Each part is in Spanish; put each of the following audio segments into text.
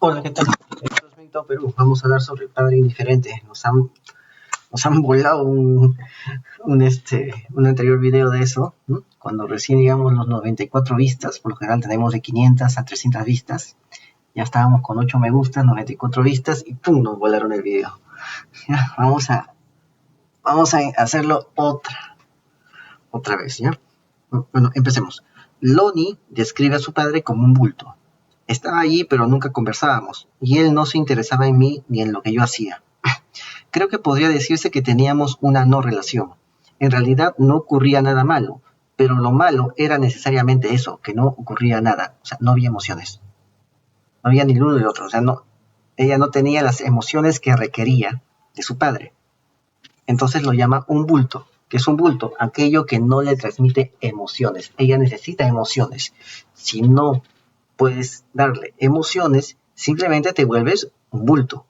Hola, ¿qué tal? Esto es México, Perú. Vamos a hablar sobre el padre indiferente. Nos han volado un anterior video de eso, ¿no? Cuando recién llegamos los 94 vistas, por lo general tenemos de 500 a 300 vistas. Ya estábamos con 8 me gustas, 94 vistas y ¡pum! Nos volaron el video. Ya, vamos a hacerlo otra vez, ¿ya? Bueno, empecemos. Lonnie describe a su padre como un bulto. Estaba allí, pero nunca conversábamos, y él no se interesaba en mí ni en lo que yo hacía. Creo que podría decirse que teníamos una no relación. En realidad no ocurría nada malo, pero lo malo era necesariamente eso, que no ocurría nada, o sea, no había emociones. No había ni el uno ni el otro, o sea, ella no tenía las emociones que requería de su padre. Entonces lo llama un bulto. ¿Qué es un bulto? Aquello que no le transmite emociones. Ella necesita emociones. Si no puedes darle emociones, simplemente te vuelves un bulto.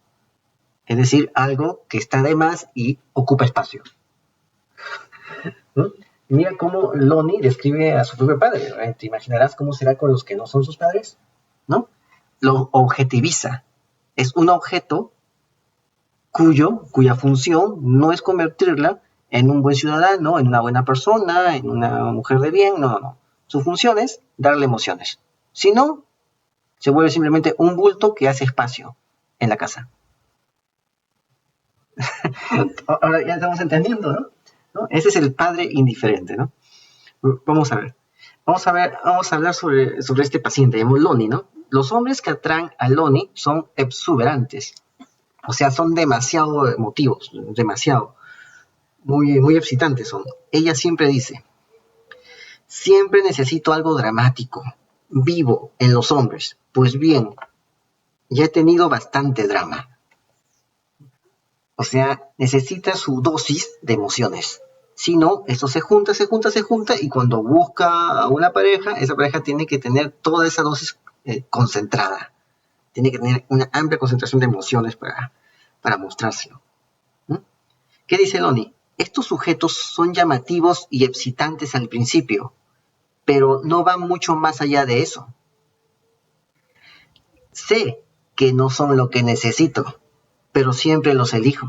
Es decir, algo que está de más y ocupa espacio. ¿No? Mira cómo Lonnie describe a su propio padre. ¿Verdad? Te imaginarás cómo será con los que no son sus padres, ¿no? Lo objetiviza. Es un objeto cuya función no es convertirla en un buen ciudadano, en una buena persona, en una mujer de bien, no. Su función es darle emociones. Si no, se vuelve simplemente un bulto que hace espacio en la casa. Ahora ya estamos entendiendo, ¿no? Ese es el padre indiferente, ¿no? Vamos a ver. Vamos a hablar sobre este paciente, llamamos Lonnie, ¿no? Los hombres que atraen a Lonnie son exuberantes, o sea, son demasiado emotivos, demasiado, muy excitantes son. Ella siempre dice, siempre necesito algo dramático, vivo en los hombres. Pues bien, ya he tenido bastante drama. O sea, necesita su dosis de emociones. Si no, esto se junta, y cuando busca a una pareja, esa pareja tiene que tener toda esa dosis concentrada. Tiene que tener una amplia concentración de emociones para mostrárselo. ¿Mm? ¿Qué dice Lonnie? Estos sujetos son llamativos y excitantes al principio, pero no van mucho más allá de eso. Sé que no son lo que necesito, pero siempre los elijo.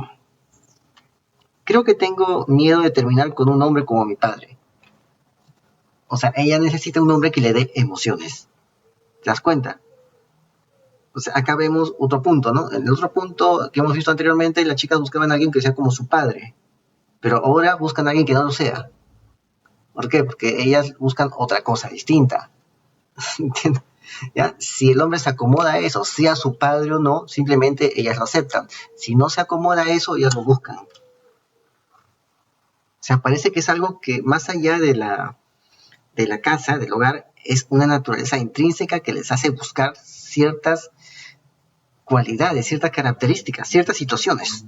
Creo que tengo miedo de terminar con un hombre como mi padre. O sea, ella necesita un hombre que le dé emociones. ¿Te das cuenta? O sea, acá vemos otro punto, ¿no? En el otro punto que hemos visto anteriormente, las chicas buscaban a alguien que sea como su padre. Pero ahora buscan a alguien que no lo sea. ¿Por qué? Porque ellas buscan otra cosa distinta. ¿Ya? Si el hombre se acomoda a eso, sea su padre o no, simplemente ellas lo aceptan. Si no se acomoda a eso, ellas lo buscan. O sea, parece que es algo que más allá de la casa, del hogar, es una naturaleza intrínseca que les hace buscar ciertas cualidades, ciertas características, ciertas situaciones.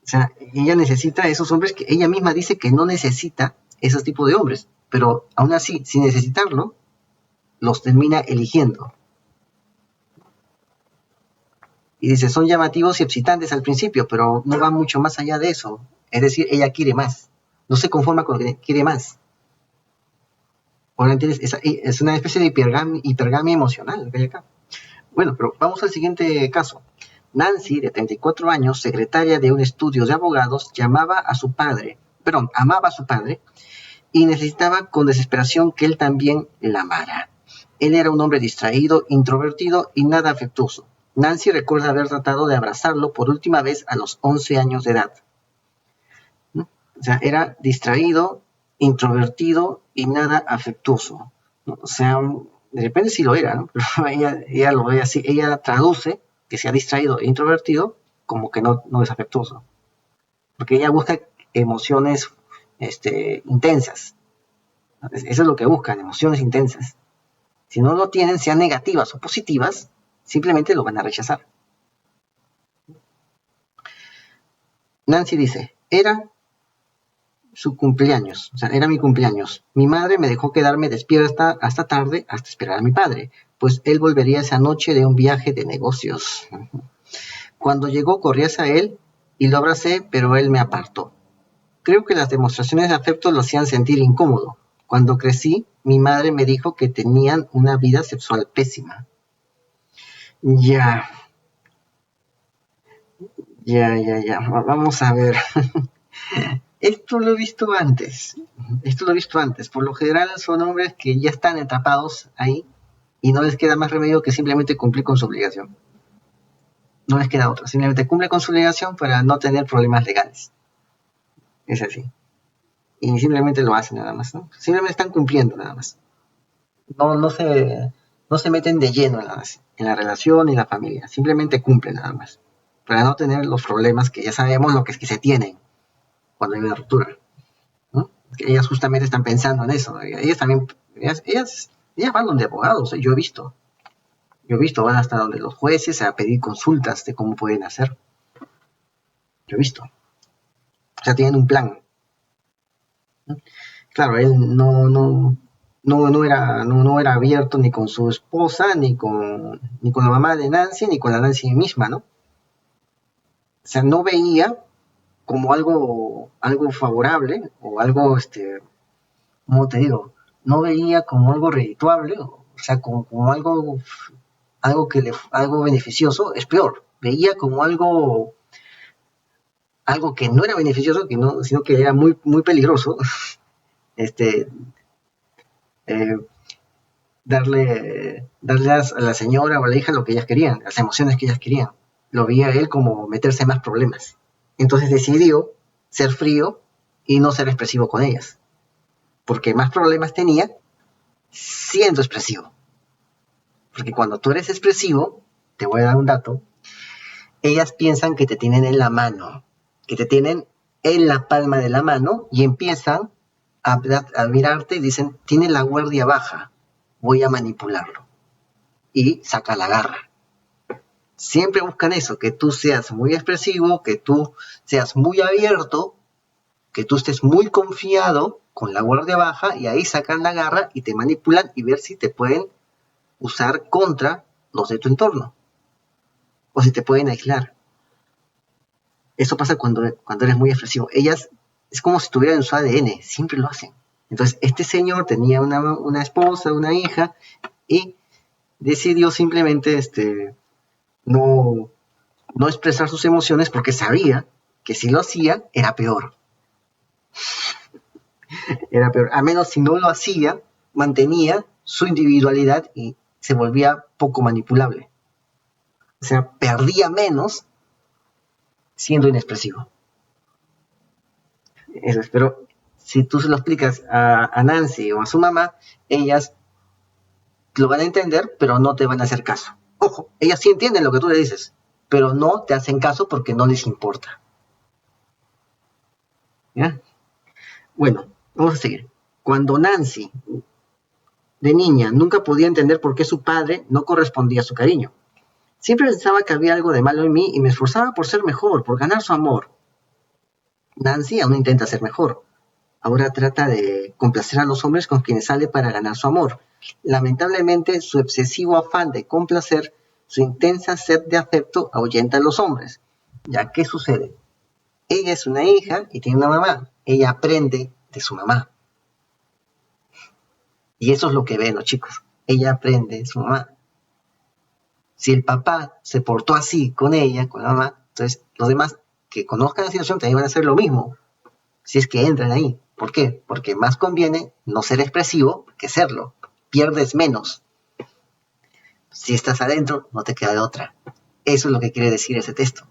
O sea, ella necesita esos hombres que ella misma dice que no necesita esos tipos de hombres, pero aún así, sin necesitarlo, los termina eligiendo. Y dice, son llamativos y excitantes al principio, pero no van mucho más allá de eso. Es decir, ella quiere más. No se conforma con lo que quiere más. Ahora entiendes, es una especie de hipergamia emocional lo que hay acá. Bueno, pero vamos al siguiente caso. Nancy, de 34 años, secretaria de un estudio de abogados, amaba a su padre, y necesitaba con desesperación que él también la amara. Él era un hombre distraído, introvertido y nada afectuoso. Nancy recuerda haber tratado de abrazarlo por última vez a los 11 años de edad. ¿No? O sea, era distraído, introvertido y nada afectuoso. ¿No? O sea, de repente sí lo era, ¿no? Pero ella lo ve así, ella traduce que sea distraído e introvertido como que no es afectuoso. Porque ella busca emociones intensas. Eso es lo que buscan, emociones intensas. Si no lo tienen, sean negativas o positivas, simplemente lo van a rechazar. Nancy dice, era su cumpleaños, o sea, era mi cumpleaños. Mi madre me dejó quedarme despierta hasta tarde, hasta esperar a mi padre, pues él volvería esa noche de un viaje de negocios. Cuando llegó, corrí hacia él y lo abracé, pero él me apartó. Creo que las demostraciones de afecto lo hacían sentir incómodo. Cuando crecí, mi madre me dijo que tenían una vida sexual pésima. Ya, ya. Vamos a ver. Esto lo he visto antes. Esto lo he visto antes. Por lo general son hombres que ya están atrapados ahí y no les queda más remedio que simplemente cumplir con su obligación. No les queda otra. Simplemente cumple con su obligación para no tener problemas legales. Es así. Y simplemente lo hacen nada más, ¿no? Simplemente están cumpliendo nada más. No se meten de lleno en la relación y la familia. Simplemente cumplen nada más. Para no tener los problemas que ya sabemos lo que es que se tienen cuando hay una ruptura, ¿no? Ellas justamente están pensando en eso. Ellas también, ellas van donde abogados, yo he visto, van hasta donde los jueces a pedir consultas de cómo pueden hacer. Yo he visto. O sea, tienen un plan. Claro, él no era abierto ni con su esposa, ni con la mamá de Nancy, ni con la Nancy misma, ¿no? O sea, no veía como algo favorable o algo, ¿cómo te digo? No veía como algo redituable, o sea, como algo beneficioso, es peor. Veía como algo que no era beneficioso, sino que era muy, muy peligroso, este, eh, darle a la señora o a la hija lo que ellas querían, las emociones que ellas querían. Lo veía él como meterse en más problemas. Entonces decidió ser frío y no ser expresivo con ellas, porque más problemas tenía siendo expresivo. Porque cuando tú eres expresivo, te voy a dar un dato, ellas piensan que te tienen en la mano, que te tienen en la palma de la mano y empiezan a mirarte y dicen, tiene la guardia baja, voy a manipularlo. Y saca la garra. Siempre buscan eso, que tú seas muy expresivo, que tú seas muy abierto, que tú estés muy confiado con la guardia baja y ahí sacan la garra y te manipulan y ver si te pueden usar contra los de tu entorno o si te pueden aislar. Eso pasa cuando eres muy expresivo. Ellas es como si tuvieran su ADN, siempre lo hacen. Entonces, este señor tenía una esposa, una hija y decidió simplemente no, no expresar sus emociones porque sabía que si lo hacía era peor. Era peor. A menos si no lo hacía, mantenía su individualidad y se volvía poco manipulable. O sea, perdía menos siendo inexpresivo. Eso es, pero si tú se lo explicas a Nancy o a su mamá, ellas lo van a entender, pero no te van a hacer caso. Ojo, ellas sí entienden lo que tú le dices, pero no te hacen caso porque no les importa. ¿Ya? Bueno, vamos a seguir. Cuando Nancy, de niña, nunca podía entender por qué su padre no correspondía a su cariño. Siempre pensaba que había algo de malo en mí y me esforzaba por ser mejor, por ganar su amor. Nancy aún intenta ser mejor. Ahora trata de complacer a los hombres con quienes sale para ganar su amor. Lamentablemente, su obsesivo afán de complacer, su intensa sed de afecto ahuyenta a los hombres. ¿Ya qué sucede? Ella es una hija y tiene una mamá. Ella aprende de su mamá. Y eso es lo que ven los chicos. Ella aprende de su mamá. Si el papá se portó así con ella, con la mamá, entonces los demás que conozcan la situación también van a hacer lo mismo. Si es que entran ahí. ¿Por qué? Porque más conviene no ser expresivo que serlo. Pierdes menos. Si estás adentro, no te queda de otra. Eso es lo que quiere decir ese texto.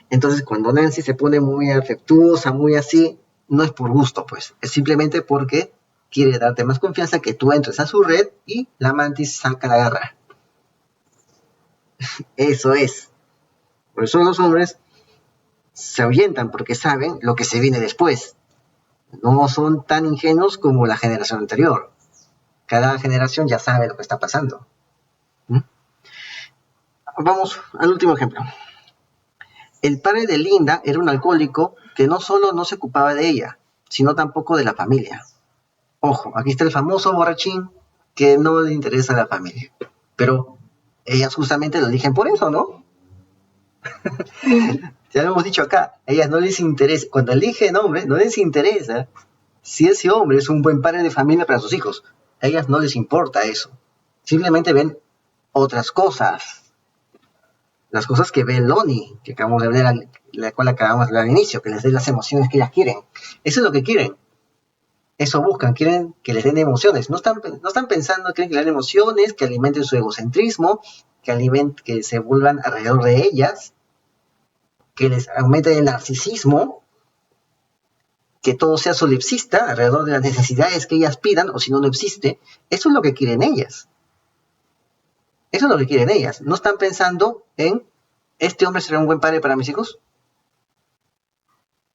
Entonces, cuando Nancy se pone muy afectuosa, muy así, no es por gusto, pues. Es simplemente porque quiere darte más confianza, que tú entres a su red y la mantis saca la garra. Eso es. Por eso los hombres se ahuyentan porque saben lo que se viene después. No son tan ingenuos como la generación anterior. Cada generación ya sabe lo que está pasando. Vamos al último ejemplo. El padre de Linda era un alcohólico que no solo no se ocupaba de ella, sino tampoco de la familia. Ojo, aquí está el famoso borrachín que no le interesa a la familia. Pero ellas justamente lo eligen por eso, ¿no? Ya lo hemos dicho acá, a ellas no les interesa. Cuando eligen hombres, no les interesa si ese hombre es un buen padre de familia para sus hijos. A ellas no les importa eso. Simplemente ven otras cosas. Las cosas que ve Lonnie, que acabamos de ver, la cual acabamos de ver al inicio, que les dé las emociones que ellas quieren. Eso es lo que quieren. Eso buscan, quieren que les den emociones. No están pensando, quieren que les den emociones, que alimenten su egocentrismo, que se vuelvan alrededor de ellas, que les aumenten el narcisismo, que todo sea solipsista alrededor de las necesidades que ellas pidan, o si no, no existe. Eso es lo que quieren ellas. Eso es lo que quieren ellas. No están pensando en, ¿este hombre será un buen padre para mis hijos?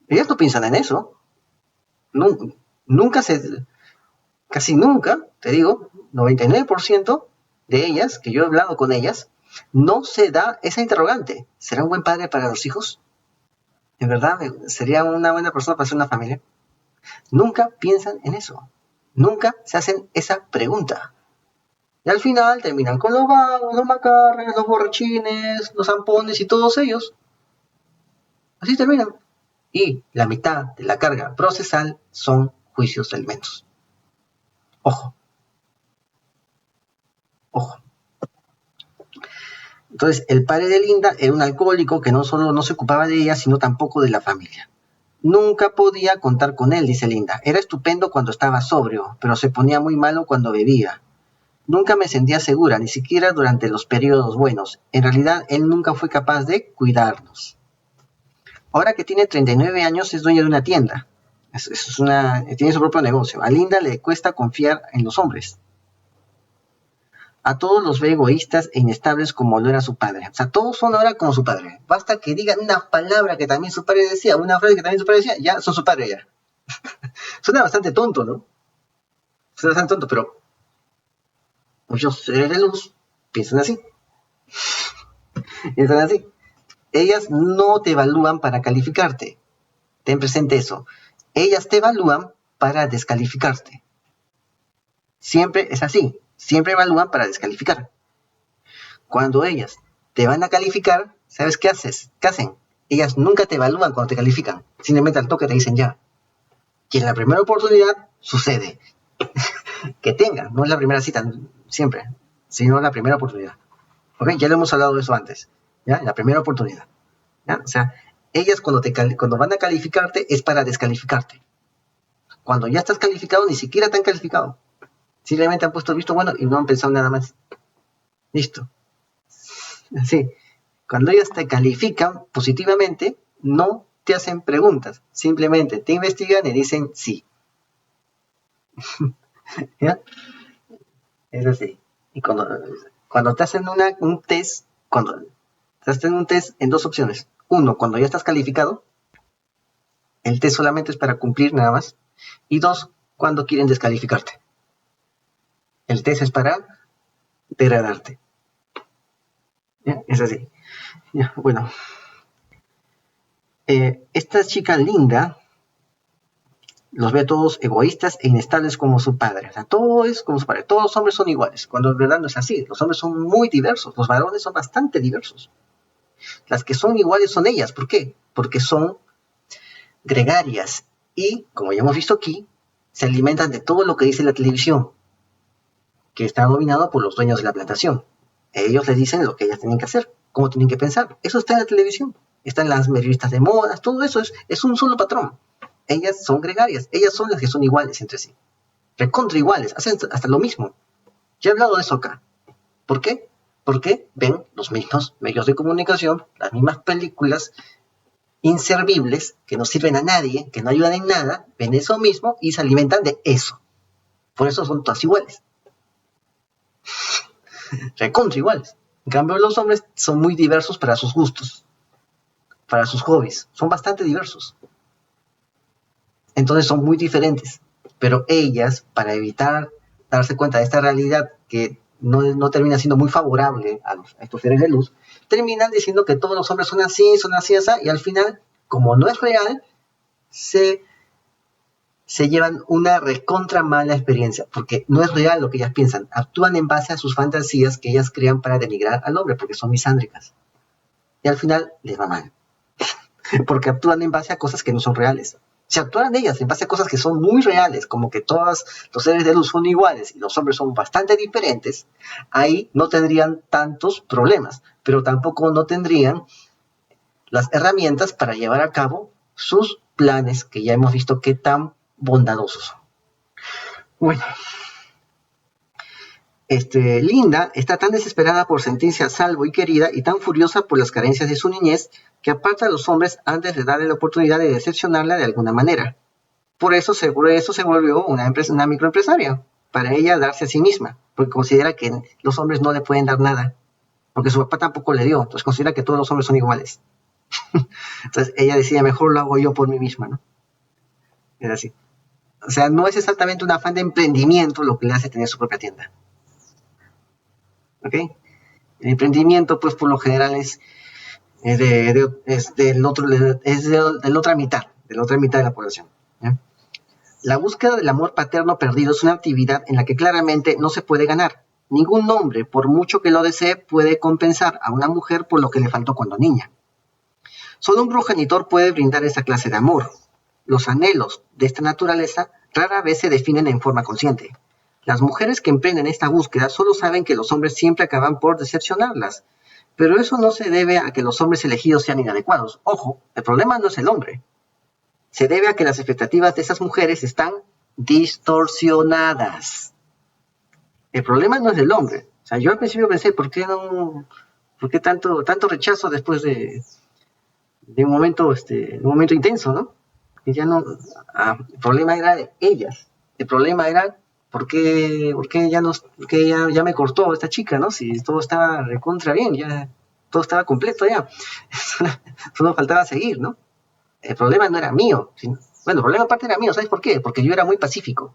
Ellas no piensan en eso. Casi nunca, te digo, 99% de ellas, que yo he hablado con ellas, no se da esa interrogante. ¿Será un buen padre para los hijos? ¿En verdad sería una buena persona para hacer una familia? Nunca piensan en eso. Nunca se hacen esa pregunta. Y al final terminan con los vagos, los macarras, los borrachines, los zampones y todos ellos. Así terminan. Y la mitad de la carga procesal son juicios de alimentos. Ojo. Ojo. Entonces, el padre de Linda era un alcohólico que no solo no se ocupaba de ella, sino tampoco de la familia. Nunca podía contar con él, dice Linda. Era estupendo cuando estaba sobrio, pero se ponía muy malo cuando bebía. Nunca me sentía segura, ni siquiera durante los periodos buenos. En realidad, él nunca fue capaz de cuidarnos. Ahora que tiene 39 años, es dueño de una tienda. Tiene su propio negocio. A Linda le cuesta confiar en los hombres. A todos los ve egoístas e inestables como lo era su padre. O sea, todos son ahora como su padre. Basta que digan una palabra que también su padre decía, una frase que también su padre decía, ya son su padre ya. Suena bastante tonto, ¿no? Suena bastante tonto, pero muchos seres de luz piensan así. Piensan así. Ellas no te evalúan para calificarte. Ten presente eso. Ellas te evalúan para descalificarte. Siempre es así. Siempre evalúan para descalificar. Cuando ellas te van a calificar, ¿sabes qué haces? ¿Qué hacen? Ellas nunca te evalúan cuando te califican. Simplemente al toque te dicen ya. Y en la primera oportunidad sucede. Que tengan, no es la primera cita siempre, sino la primera oportunidad. ¿Ok? Ya lo hemos hablado de eso antes. ¿Ya? La primera oportunidad. ¿Ya? O sea, ellas cuando van a calificarte es para descalificarte. Cuando ya estás calificado, ni siquiera te han calificado. Simplemente han puesto el visto bueno y no han pensado nada más. Listo. Sí. Cuando ellas te califican positivamente, no te hacen preguntas. Simplemente te investigan y dicen sí. ¿Ya? Es así. Y cuando te hacen un test, cuando te hacen un test en dos opciones. Uno, cuando ya estás calificado, el test solamente es para cumplir nada más. Y dos, cuando quieren descalificarte. El test es para degradarte. ¿Ya? Es así. ¿Ya? Bueno. Esta chica Linda los ve a todos egoístas e inestables como su padre. O sea, todo es como su padre. Todos los hombres son iguales, cuando en verdad no es así. Los hombres son muy diversos. Los varones son bastante diversos. Las que son iguales son ellas. ¿Por qué? Porque son gregarias y, como ya hemos visto aquí, se alimentan de todo lo que dice la televisión, que está dominado por los dueños de la plantación. Ellos les dicen lo que ellas tienen que hacer, cómo tienen que pensar. Eso está en la televisión, está en las revistas de modas, todo eso es un solo patrón. Ellas son gregarias, ellas son las que son iguales entre sí. Recontra iguales, hacen hasta lo mismo. Ya he hablado de eso acá. ¿Por qué? Porque ven los mismos medios de comunicación, las mismas películas inservibles, que no sirven a nadie, que no ayudan en nada, ven eso mismo y se alimentan de eso. Por eso son todas iguales. Recontra iguales. En cambio, los hombres son muy diversos para sus gustos, para sus hobbies. Son bastante diversos. Entonces son muy diferentes. Pero ellas, para evitar darse cuenta de esta realidad que no termina siendo muy favorable a estos seres de luz, terminan diciendo que todos los hombres son así, y al final, como no es real, se llevan una recontra mala experiencia, porque no es real lo que ellas piensan. Actúan en base a sus fantasías que ellas crean para denigrar al hombre, porque son misándricas. Y al final les va mal, porque actúan en base a cosas que no son reales. Si actuaran ellas en base a cosas que son muy reales, como que todos los seres de luz son iguales y los hombres son bastante diferentes, ahí no tendrían tantos problemas, pero tampoco no tendrían las herramientas para llevar a cabo sus planes, que ya hemos visto qué tan bondadosos son. Bueno, Linda está tan desesperada por sentirse a salvo y querida y tan furiosa por las carencias de su niñez que aparta a los hombres antes de darle la oportunidad de decepcionarla de alguna manera. Por eso se volvió una microempresaria, para ella darse a sí misma, porque considera que los hombres no le pueden dar nada, porque su papá tampoco le dio, entonces considera que todos los hombres son iguales. Entonces ella decía, mejor lo hago yo por mí misma, ¿no? Es así. O sea, no es exactamente un afán de emprendimiento lo que le hace tener su propia tienda. ¿Ok? El emprendimiento, pues, por lo general es de la otra mitad de la población. ¿Ya? La búsqueda del amor paterno perdido es una actividad en la que claramente no se puede ganar. Ningún hombre, por mucho que lo desee, puede compensar a una mujer por lo que le faltó cuando niña. Solo un progenitor puede brindar esa clase de amor. Los anhelos de esta naturaleza rara vez se definen en forma consciente. Las mujeres que emprenden esta búsqueda solo saben que los hombres siempre acaban por decepcionarlas. Pero eso no se debe a que los hombres elegidos sean inadecuados. Ojo, el problema no es el hombre. Se debe a que las expectativas de esas mujeres están distorsionadas. El problema no es del hombre. O sea, yo al principio pensé, ¿por qué tanto rechazo después de un momento intenso, ¿no? Que ya no, el problema era de ellas. El problema era ¿por qué ya me cortó esta chica, ¿no? Si todo estaba recontra bien, ya todo estaba completo ya. Solo faltaba seguir, ¿no? El problema no era mío. Bueno, el problema aparte era mío, ¿sabes por qué? Porque yo era muy pacífico.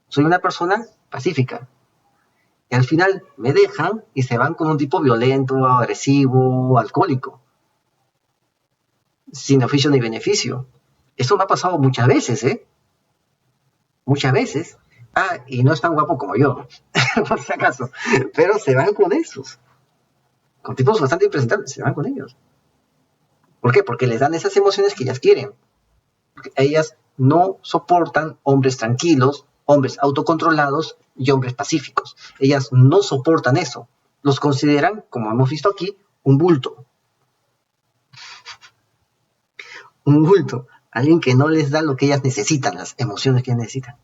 Soy una persona pacífica. Y al final me dejan y se van con un tipo violento, agresivo, alcohólico. Sin oficio ni beneficio. Eso me ha pasado muchas veces, ¿eh? Muchas veces. Y no es tan guapo como yo, por si acaso. Pero se van con esos. Con tipos bastante impresentables, se van con ellos. ¿Por qué? Porque les dan esas emociones que ellas quieren. Porque ellas no soportan hombres tranquilos, hombres autocontrolados y hombres pacíficos. Ellas no soportan eso. Los consideran, como hemos visto aquí, un bulto. Un bulto. Alguien que no les da lo que ellas necesitan, las emociones que ellas necesitan.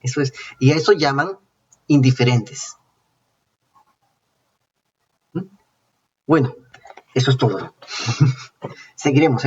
Eso es. Y a eso llaman indiferentes. Bueno, eso es todo. Seguiremos.